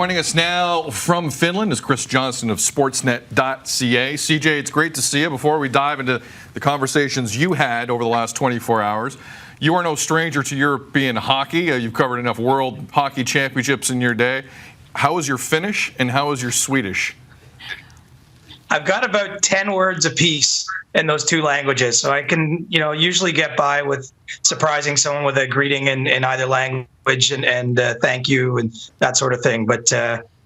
Joining us now from Finland is Chris Johnston of Sportsnet.ca. CJ, it's great to see you. Before we dive into the conversations you had over the last 24 hours, you are no stranger to European hockey. You've covered enough World Hockey Championships in your day. How is your Finnish and how is your Swedish? I've got about 10 words apiece in those two languages, so I can, usually get by with surprising someone with a greeting in either language and thank you and that sort of thing. But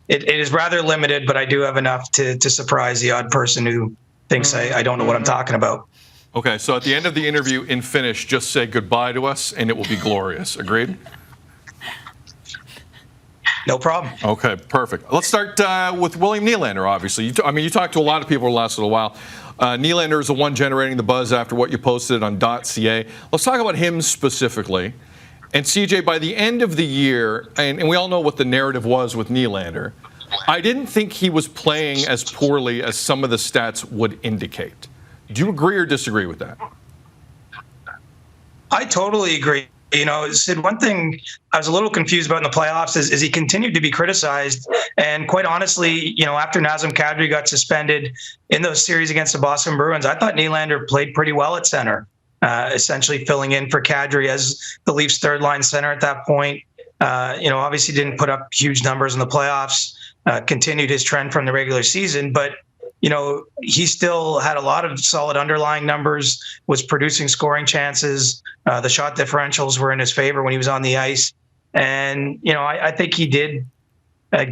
it is rather limited, but I do have enough to surprise the odd person who thinks I don't know what I'm talking about. Okay, so at the end of the interview in Finnish, just say goodbye to us and it will be glorious. Agreed? No problem. Okay, perfect. Let's start with William Nylander, obviously. You talked to a lot of people the last little while. Nylander is the one generating the buzz after what you posted on .ca. Let's talk about him specifically. And CJ, by the end of the year, and we all know what the narrative was with Nylander, I didn't think he was playing as poorly as some of the stats would indicate. Do you agree or disagree with that? I totally agree. Sid, one thing I was a little confused about in the playoffs is he continued to be criticized. And quite honestly, after Nazem Kadri got suspended in those series against the Boston Bruins, I thought Nylander played pretty well at center, essentially filling in for Kadri as the Leafs' third-line center at that point. Obviously didn't put up huge numbers in the playoffs, continued his trend from the regular season, but he still had a lot of solid underlying numbers, was producing scoring chances. The shot differentials were in his favor when he was on the ice. And, I think he did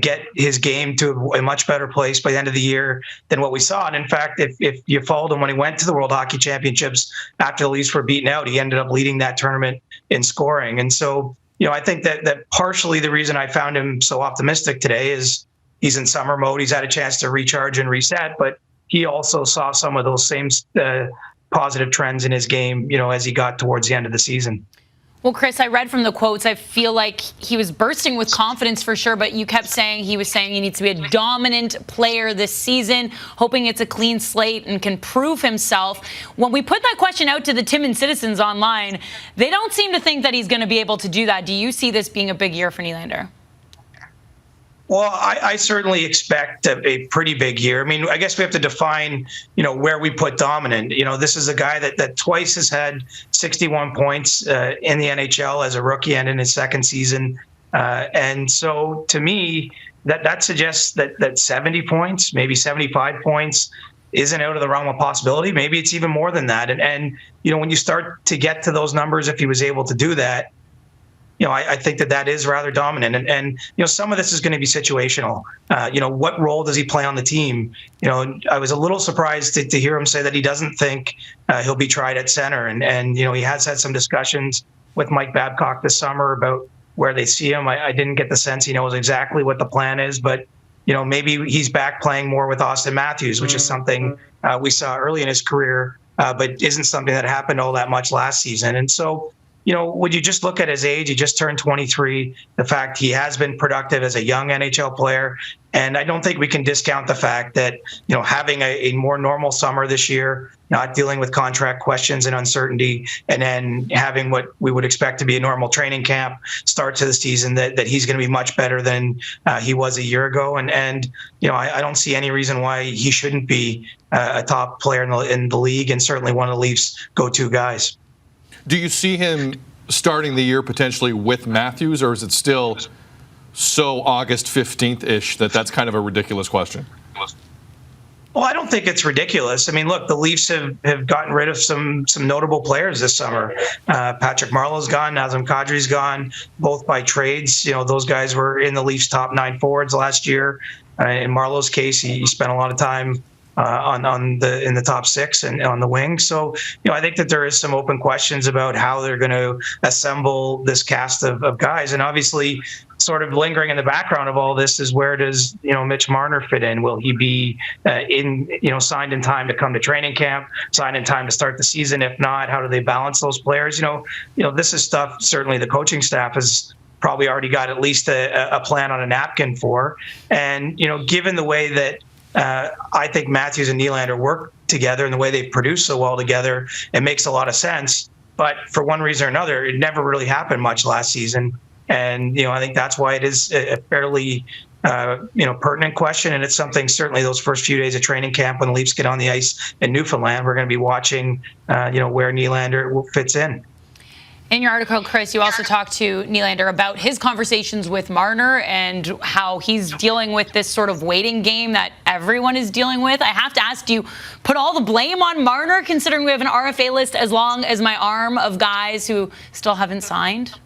get his game to a much better place by the end of the year than what we saw. And in fact, if you followed him when he went to the World Hockey Championships after the Leafs were beaten out, he ended up leading that tournament in scoring. And so, I think that partially the reason I found him so optimistic today is he's in summer mode. He's had a chance to recharge and reset, but he also saw some of those same positive trends in his game, as he got towards the end of the season. Well, Chris, I read from the quotes. I feel like he was bursting with confidence for sure, but you kept saying he needs to be a dominant player this season, hoping it's a clean slate and can prove himself. When we put that question out to the Timmins citizens online, they don't seem to think that he's going to be able to do that. Do you see this being a big year for Nylander? Well, I certainly expect a pretty big year. I mean, I guess we have to define, where we put dominant. This is a guy that twice has had 61 points in the NHL as a rookie and in his second season. And so to me, that suggests that 70 points, maybe 75 points isn't out of the realm of possibility. Maybe it's even more than that. And when you start to get to those numbers, if he was able to do that, I think that is rather dominant. And some of this is going to be situational. What role does he play on the team? I was a little surprised to hear him say that he doesn't think he'll be tried at center. And he has had some discussions with Mike Babcock this summer about where they see him. I didn't get the sense he knows exactly what the plan is, but maybe he's back playing more with Austin Matthews, which is something we saw early in his career, but isn't something that happened all that much last season. And so, would you just look at his age? He just turned 23, the fact he has been productive as a young NHL player. And I don't think we can discount the fact that, having a more normal summer this year, not dealing with contract questions and uncertainty, and then having what we would expect to be a normal training camp start to the season, that he's going to be much better than he was a year ago. And I don't see any reason why he shouldn't be a top player in the league and certainly one of the Leafs' go-to guys. Do you see him starting the year potentially with Matthews, or is it still so August 15th-ish that's kind of a ridiculous question? Well, I don't think it's ridiculous. I mean, look, the Leafs have gotten rid of some notable players this summer. Patrick Marleau's gone, Nazem Kadri's gone, both by trades. Those guys were in the Leafs' top 9 forwards last year. In Marleau's case, he spent a lot of time in the top 6 and on the wing. So, I think that there is some open questions about how they're going to assemble this cast of guys. And obviously, sort of lingering in the background of all this is, where does, Mitch Marner fit in? Will he be signed in time to come to training camp, signed in time to start the season? If not, how do they balance those players? This is stuff certainly the coaching staff has probably already got at least a plan on a napkin for. And, given the way that I think Matthews and Nylander work together and the way they've produced so well together, it makes a lot of sense. But for one reason or another, it never really happened much last season. And, I think that's why it is a fairly pertinent question, and it's something certainly those first few days of training camp when the Leafs get on the ice in Newfoundland, we're going to be watching, where Nylander fits in. In your article, Chris, you also talked to Nylander about his conversations with Marner and how he's dealing with this sort of waiting game that everyone is dealing with. I have to ask, do you put all the blame on Marner, considering we have an RFA list as long as my arm of guys who still haven't signed?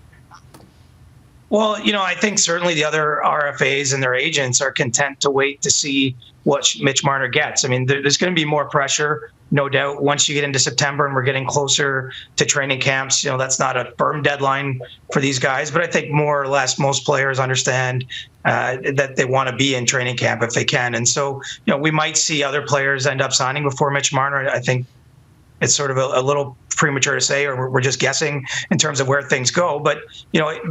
Well, I think certainly the other RFAs and their agents are content to wait to see what Mitch Marner gets. I mean, there's going to be more pressure, no doubt, once you get into September and we're getting closer to training camps. That's not a firm deadline for these guys, but I think more or less most players understand that they want to be in training camp if they can. And so, we might see other players end up signing before Mitch Marner. I think it's sort of a little premature to say, or we're just guessing in terms of where things go. But,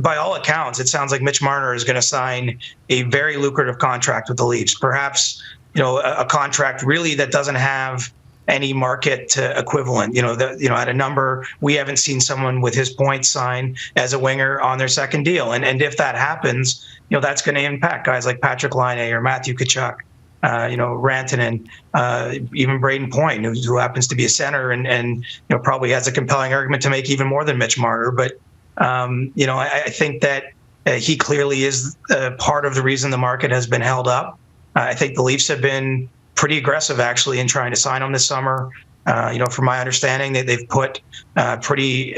by all accounts, it sounds like Mitch Marner is going to sign a very lucrative contract with the Leafs. Perhaps, a contract really that doesn't have any market equivalent. At a number, we haven't seen someone with his points sign as a winger on their second deal. And if that happens, that's going to impact guys like Patrick Laine or Matthew Tkachuk. Rantanen, even Braden Point, who happens to be a center and probably has a compelling argument to make even more than Mitch Marner. But, I think that he clearly is part of the reason the market has been held up. I think the Leafs have been pretty aggressive, actually, in trying to sign him this summer. From my understanding, they've put pretty,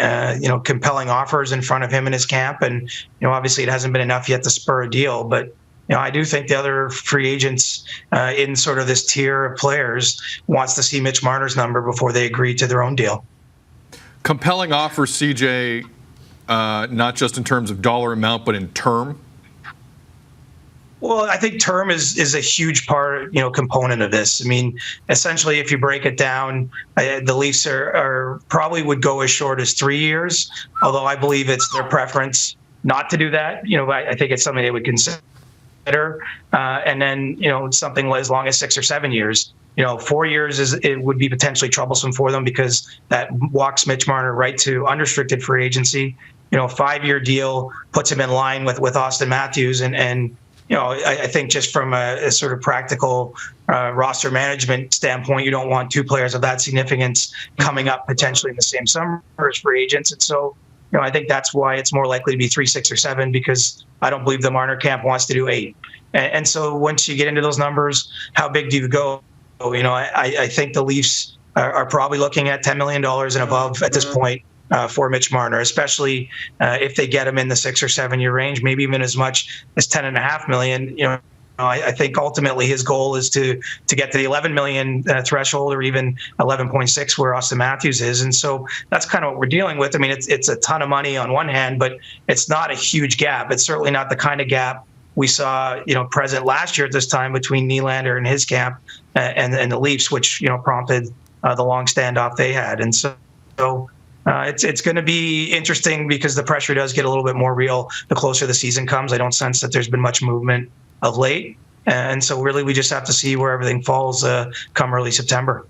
compelling offers in front of him in his camp. And, obviously it hasn't been enough yet to spur a deal. But I do think the other free agents in sort of this tier of players wants to see Mitch Marner's number before they agree to their own deal. Compelling offer, CJ, not just in terms of dollar amount, but in term? Well, I think term is a huge component of this. I mean, essentially, if you break it down, the Leafs are probably would go as short as 3 years, although I believe it's their preference not to do that. I think it's something they would consider. And then, something as long as 6 or 7 years. 4 years it would be potentially troublesome for them because that walks Mitch Marner right to unrestricted free agency. 5-year deal puts him in line with Austin Matthews. And I think just from a sort of practical roster management standpoint, you don't want two players of that significance coming up potentially in the same summer as free agents. And so, I think that's why it's more likely to be 3, 6, or 7, because I don't believe the Marner camp wants to do 8. And so once you get into those numbers, how big do you go? I think the Leafs are probably looking at $10 million and above at this point for Mitch Marner, especially if they get him in the 6 or 7 year range, maybe even as much as $10.5 million. I think ultimately his goal is to get to the 11 million threshold, or even 11.6 where Austin Matthews is. And so that's kind of what we're dealing with. I mean, it's a ton of money on one hand, but it's not a huge gap. It's certainly not the kind of gap we saw, present last year at this time between Nylander and his camp and the Leafs, which, prompted the long standoff they had. And so it's going to be interesting because the pressure does get a little bit more real the closer the season comes. I don't sense that there's been much movement of late. And so really we just have to see where everything falls come early September.